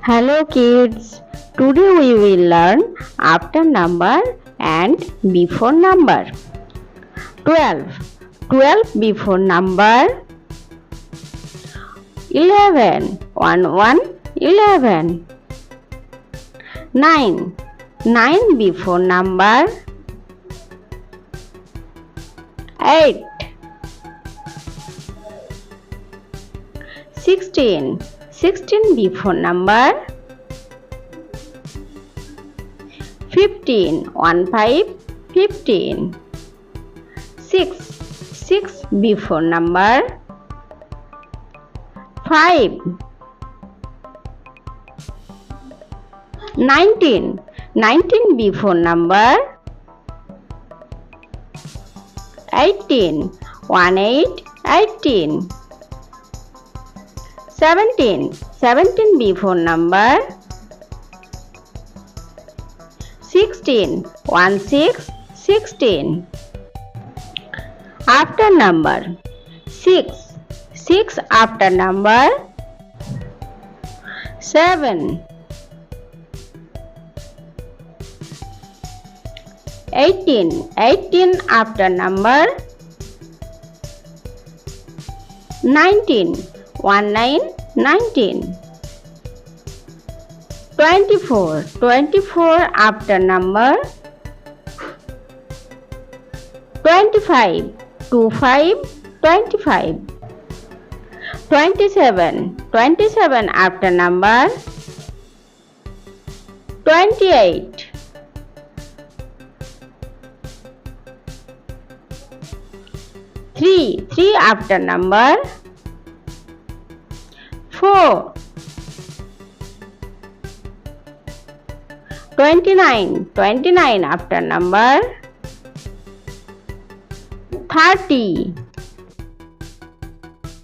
Hello kids, today we will learn after number and before number. 12. 12 before number. 11. 11. 9. 9 before number. 8. 16. 16 before number. 15. 15. 6 before number. 5. 19 before number. 18. 18. 17 before number. 16 16. After number. 6 after number. 7. 18 after number. 19 19. 24 after number. 25 25. 27 after number. 28. 3 after number. 4. 29 after number. 30.